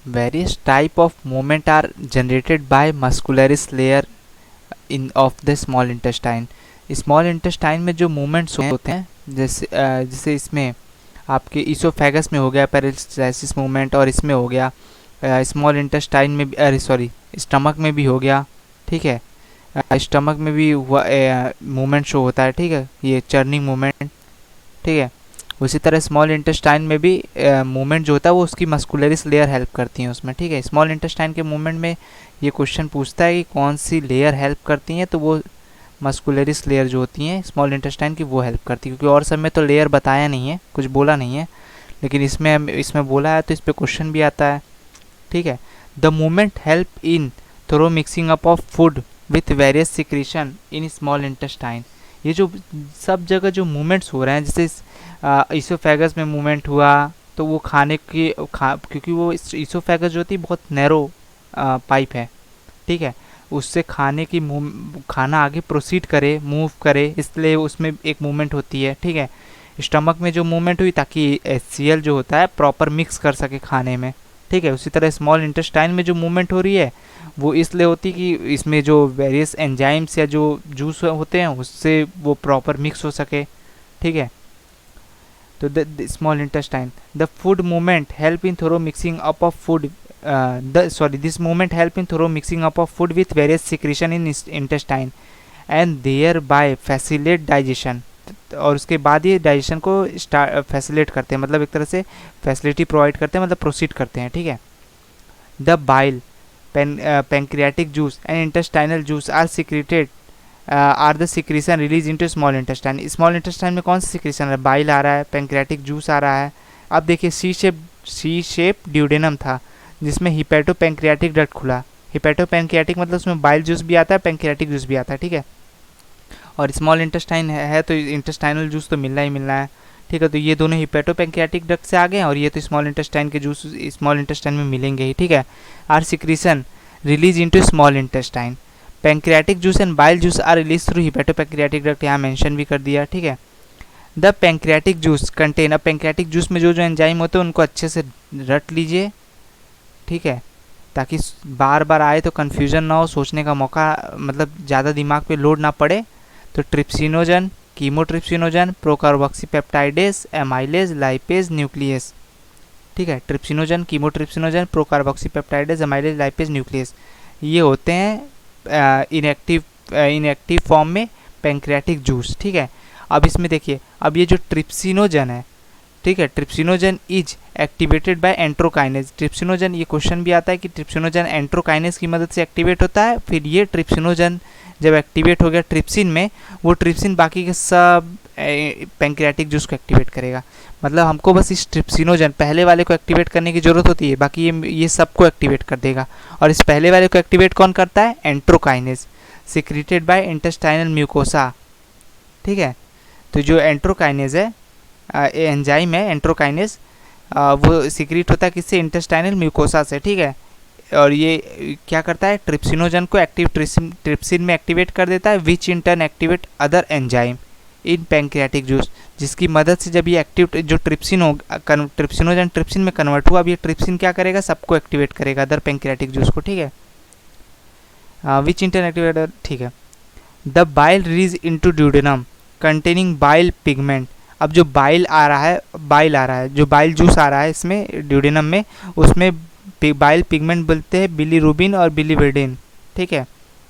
Various type of movement are generated by muscularis layer in of the small intestine. Small intestine में जो movements होते हैं, जैसे इसमें आपके ईसोफेगस में हो गया पैरालिसिस मूवमेंट, और इसमें हो गया स्मॉल इंटेस्टाइन में भी, अरे सॉरी, स्टमक में भी हो गया। ठीक है, स्टमक में भी मूवमेंट शो होता है। ठीक है, ये चर्निंग मूवमेंट। ठीक है, उसी तरह स्मॉल इंटेस्टाइन में भी मूवमेंट जो होता है वो उसकी मस्कुलरिस लेयर हेल्प करती है उसमें। ठीक है, स्मॉल इंटेस्टाइन के मूवमेंट में ये क्वेश्चन पूछता है कि कौन सी लेयर हेल्प करती है, तो वो मस्कुलरिस लेयर जो होती हैं स्मॉल इंटेस्टाइन की वो हेल्प करती है, क्योंकि और सब में तो लेयर बताया नहीं है, कुछ बोला नहीं है, लेकिन इसमें बोला है तो इस पर क्वेश्चन भी आता है। ठीक है, the movement help in thorough mixing up of food with various secretion in small intestine. ये जो सब जगह जो मूवमेंट्स हो रहे हैं, जैसे ईसोफेगस में मूवमेंट हुआ तो वो खाने की क्योंकि वो ईसोफेगस जो होती है बहुत नैरो पाइप है। ठीक है, उससे खाना आगे प्रोसीड करे, मूव करे, इसलिए उसमें एक मूवमेंट होती है। ठीक है, स्टमक में जो मूवमेंट हुई ताकि HCl जो होता है प्रॉपर मिक्स कर सके खाने में। ठीक है, उसी तरह स्मॉल इंटेस्टाइन में जो मूवमेंट हो रही है वो इसलिए होती है कि इसमें जो वेरियस एंजाइम्स या जो जूस होते हैं उससे वो प्रॉपर मिक्स हो सके। ठीक है, तो the small intestine, the food movement help in thorough mixing up of food this movement help in thorough mixing up of food with various secretion in intestine and thereby facilitate digestion। और उसके बाद ये digestion को facilitate करते हैं, मतलब एक तरह से फैसिलिटी प्रोवाइड करते हैं, मतलब प्रोसीड करते हैं। ठीक है, the bile, pancreatic juice and intestinal juice are secreted are the secretion release into small intestine. Small intestine में कौन सा सिक्रीशन है? बाइल आ रहा है, पैंक्रियाटिक जूस आ रहा है। अब देखिए सी शेप ड्यूडेनम था जिसमें हिपैटो पैंक्रियाटिक डक्ट खुला। हिपैटो पैंक्रियाटिक मतलब उसमें बाइल जूस भी आता है, पैंक्रियाटिक जूस भी आता है। ठीक है, और स्मॉल इंटेस्टाइन है तो इंटेस्टाइनल जूस तो मिलना ही मिलना है। ठीक है, तो ये दोनों हिपैटो पैंक्रियाटिक डक्ट से आ गए और ये तो स्मॉल इंटेस्टाइन के जूस स्मॉल इंटेस्टाइन में मिलेंगे ही। ठीक है, are secretion release into small intestine. Pancreatic juice and bile juice are release through hepato pancreatic duct, यहाँ मेंशन भी कर दिया। ठीक है, द पैंक्रियाटिक जूस कंटेन, अब पैंक्रियाटिक जूस में जो जो एंजाइम होते हैं उनको अच्छे से रट लीजिए। ठीक है, ताकि बार बार आए तो कन्फ्यूजन ना हो, सोचने का मौका, मतलब ज़्यादा दिमाग पे लोड ना पड़े। तो trypsinogen, chymotrypsinogen, procarboxypeptidase, amylase, lipase, nucleus. ठीक है, trypsinogen, chymotrypsinogen, procarboxypeptidase, amylase, lipase, nucleus, ये होते हैं इनएक्टिव फॉर्म में पैंक्रियाटिक जूस। ठीक है, अब इसमें देखिए, अब ये जो ट्रिप्सिनोजन है, ठीक है, trypsinogen is activated by enterokinase. Trypsinogen, ये क्वेश्चन भी आता है कि ट्रिप्सिनोजन एंट्रोकाइनेज की मदद से एक्टिवेट होता है। फिर ये ट्रिप्सिनोजन जब एक्टिवेट हो गया ट्रिप्सिन में, वो ट्रिप्सिन बाकी के सब पैंक्रियाटिक जूस को एक्टिवेट करेगा। मतलब हमको बस इस ट्रिप्सिनोजन पहले वाले को एक्टिवेट करने की ज़रूरत होती है, बाकी ये सबको एक्टिवेट कर देगा। और इस पहले वाले को एक्टिवेट कौन करता है? एंट्रोकाइनेज, सिक्रेटेड बाय इंटेस्टाइनल म्यूकोसा। ठीक है, तो जो एंट्रोकाइनेज है, एंजाइम है एंट्रोकाइनेज, वो सिक्रीट होता है किससे? इंटेस्टाइनल म्यूकोसा से। ठीक है, और ये क्या करता है? ट्रिप्सिनोजन को ट्रिप्सिन में एक्टिवेट कर देता है, which in turn activate other enzyme in pancreatic juice, जिसकी मदद से जब ये एक्टिव जो ट्रिप्सिनोजन ट्रिप्सिन में कन्वर्ट हुआ, अब ये ट्रिप्सिन क्या करेगा? सबको एक्टिवेट करेगा, अदर पैंक्रियाटिक जूस को। ठीक है, विच इन टर्न एक्टिवेट, ठीक है, the bile release into duodenum containing bile pigment. अब जो बाइल आ रहा है, जो बाइल जूस आ रहा है इसमें ड्यूडेनम में, उसमें बाइल पिगमेंट बोलते हैं बिलीरुबिन और बिलीवर्डिन। ठीक है,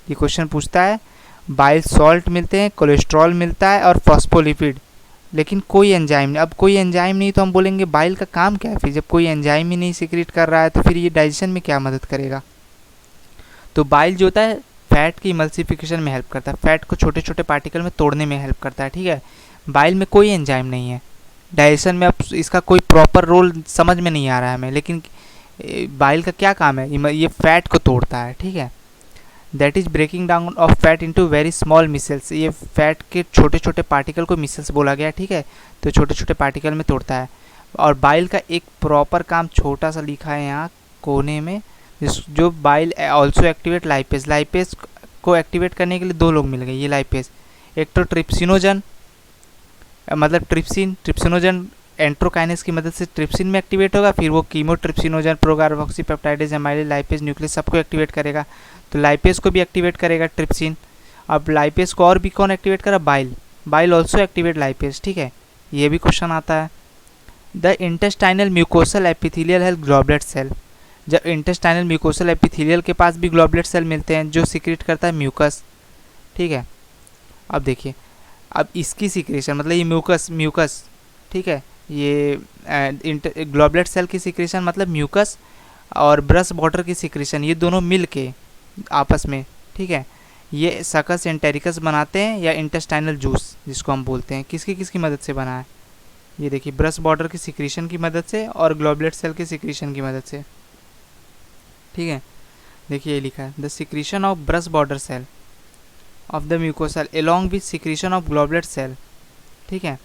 ये क्वेश्चन पूछता है। बाइल सॉल्ट मिलते हैं, कोलेस्ट्रॉल मिलता है और फॉस्फोलिपिड, लेकिन कोई एंजाइम नहीं। अब कोई एंजाइम नहीं तो हम बोलेंगे बाइल का काम क्या है? फिर जब कोई एंजाइम ही नहीं सिक्रेट कर रहा है तो फिर ये डाइजेशन में क्या मदद करेगा? तो बाइल जो होता है फैट की इमल्सिफिकेशन में हेल्प करता है, फैट को छोटे छोटे पार्टिकल में तोड़ने में हेल्प करता है। ठीक है, बाइल में कोई एंजाइम नहीं है डाइजेशन में, अब इसका कोई प्रॉपर रोल समझ में नहीं आ रहा है हमें, लेकिन बाइल का क्या काम है? ये फैट को तोड़ता है। ठीक है, that is breaking down of fat into very small micelles, ये फैट के छोटे छोटे पार्टिकल को मिसल्स बोला गया। ठीक है, तो छोटे छोटे पार्टिकल में तोड़ता है। और बाइल का एक प्रॉपर काम छोटा सा लिखा है यहाँ कोने में, जो bile also activate lipase. Lipase को एक्टिवेट करने के लिए दो लोग मिल गए, ये लाइपेज, एक तो ट्रिप्सिनोजन, मतलब ट्रिप्सिनोजन एंट्रोकाइनेस की मदद से ट्रिप्सिन में एक्टिवेट होगा, फिर वो chymotrypsinogen, procarboxypeptidase, amylase, lipase, nucleus सबको एक्टिवेट करेगा। तो लाइपेज को भी एक्टिवेट करेगा ट्रिप्सिन। अब लाइपेज को और भी कौन एक्टिवेट करा? Bile. Bile also activate lipase, ठीक है, ये भी क्वेश्चन आता है। द इंटेस्टाइनल म्यूकोसल एपिथेलियल है ग्लोबुलेट सेल। जब इंटेस्टाइनल म्यूकोसल एपिथेलियल के पास भी ग्लोबुलेट सेल मिलते हैं जो सिक्रेट करता है म्यूकस, ठीक है। अब देखिए, अब इसकी सिक्रेशन मतलब ये म्यूकस, ठीक है, ये ग्लोबुलेट सेल की सिक्रेशन मतलब म्यूकस और ब्रश वाटर की सिक्रेशन, ये दोनों मिल के आपस में, ठीक है, ये सकस एंटेरिकस बनाते हैं या इंटेस्टाइनल जूस जिसको हम बोलते हैं। किसकी किसकी मदद से बना है? ये देखिए, ब्रश बॉर्डर की सिक्रेशन की मदद से और ग्लोबुलेट सेल की सिक्रेशन की मदद से, ठीक है। देखिए ये लिखा है, the secretion of brush border cell of the mucosal along with secretion of goblet cell, ठीक है,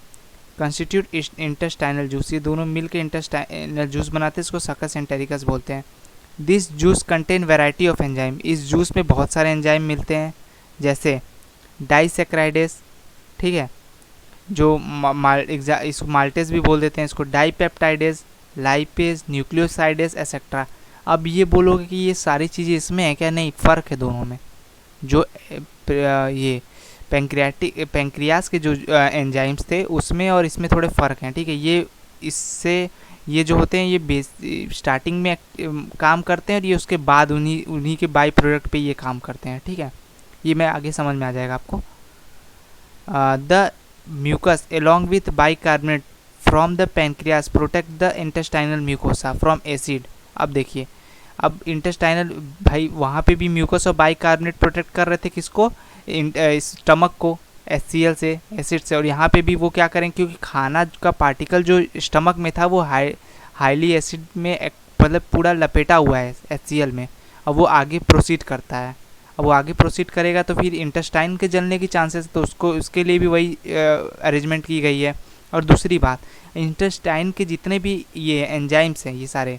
कंस्टिट्यूट इंटेस्टाइनल जूस। ये दोनों मिलकर इंटेस्टाइनल जूस बनाते हैं, इसको सकस एंटेरिकस बोलते हैं। This juice contain variety of enzyme. इस जूस में बहुत सारे एंजाइम मिलते हैं, जैसे डाइसेक्राइडेस, ठीक है, जो इसको माल्टेज भी बोल देते हैं, इसको डाइपेप्टाइडेज, लाइपेज, न्यूक्लियोसाइडेज एसेट्रा। अब ये बोलोगे कि ये सारी चीज़ें इसमें है क्या? नहीं, फ़र्क है दोनों में। जो ये पेंक्रियास के जो एंजाइम्स थे उसमें और इसमें थोड़े फ़र्क हैं, ठीक है। ये इससे ये जो होते हैं ये स्टार्टिंग में काम करते हैं और ये उसके बाद उन्हीं के बाई प्रोडक्ट पे ये काम करते हैं, ठीक है। ये मैं आगे समझ में आ जाएगा आपको। The mucus along with bicarbonate from the pancreas protect the intestinal mucosa from acid. अब देखिए, अब इंटेस्टाइनल भाई वहाँ पे भी म्यूकस और बाइकार्बोनेट प्रोटेक्ट कर रहे थे किसको? स्टमक को HCl से, एसिड से। और यहाँ पे भी वो क्या करें, क्योंकि खाना का पार्टिकल जो स्टमक में था वो हाईली एसिड में मतलब पूरा लपेटा हुआ है HCl में। अब वो आगे प्रोसीड करता है, अब वो आगे प्रोसीड करेगा तो फिर इंटेस्टाइन के जलने की चांसेस, तो उसके लिए भी वही अरेंजमेंट की गई है। और दूसरी बात, इंटेस्टाइन के जितने भी ये एंजाइम्स हैं ये सारे,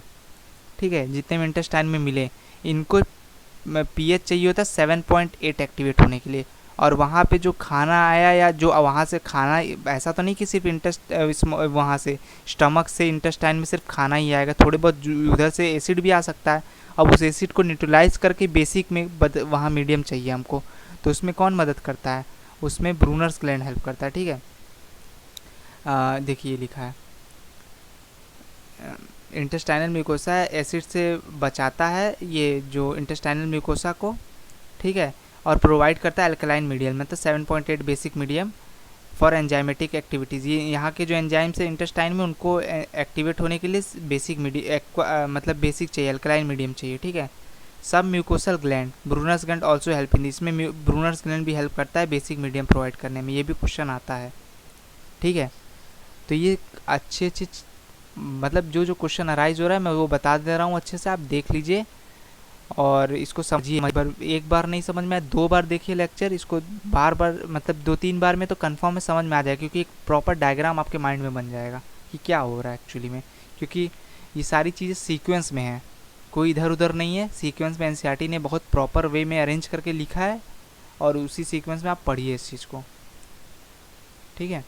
ठीक है, जितने भी इंटेस्टाइन में मिले, इनको pH चाहिए होता है 7.8 एक्टिवेट होने के लिए। और वहाँ पे जो खाना आया या जो वहाँ से खाना, ऐसा तो नहीं कि सिर्फ वहाँ से स्टमक से इंटेस्टाइन में सिर्फ खाना ही आएगा, थोड़े बहुत उधर से एसिड भी आ सकता है। अब उस एसिड को न्यूट्रलाइज करके बेसिक में वहाँ मीडियम चाहिए हमको, तो उसमें कौन मदद करता है? उसमें ब्रूनर्स ग्लैंड हेल्प करता है, ठीक है। देखिए लिखा है, इंटेस्टाइनल म्यूकोसा एसिड से बचाता है ये जो इंटेस्टाइनल म्यूकोसा को, ठीक है, और प्रोवाइड करता है अल्कलाइन मीडियम, मतलब 7.8 basic medium for enzymatic activities. ये यहाँ के जो एंजाइम्स है इंटेस्टाइन में उनको एक्टिवेट होने के लिए बेसिक मतलब बेसिक चाहिए, अल्कलाइन मीडियम चाहिए, ठीक है। सब mucosal gland, Brunner's gland also help in, इसमें ब्रूनर्स ग्लैंड भी हेल्प करता है बेसिक मीडियम प्रोवाइड करने में, ये भी क्वेश्चन आता है, ठीक है। तो ये अच्छे मतलब जो क्वेश्चन अराइज हो रहा है मैं वो बता दे रहा हूँ, अच्छे से आप देख लीजिए और इसको समझिए। एक बार नहीं समझ में आया, 2 बार देखिए लेक्चर, इसको बार मतलब 2-3 बार में तो कंफर्म में समझ में आ जाएगा, क्योंकि एक प्रॉपर डायग्राम आपके माइंड में बन जाएगा कि क्या हो रहा है एक्चुअली में, क्योंकि ये सारी चीज़ें सीक्वेंस में हैं, कोई इधर उधर नहीं है, सीक्वेंस में NCERT ने बहुत प्रॉपर वे में अरेंज करके लिखा है और उसी सीक्वेंस में आप पढ़िए इस चीज़ को, ठीक है।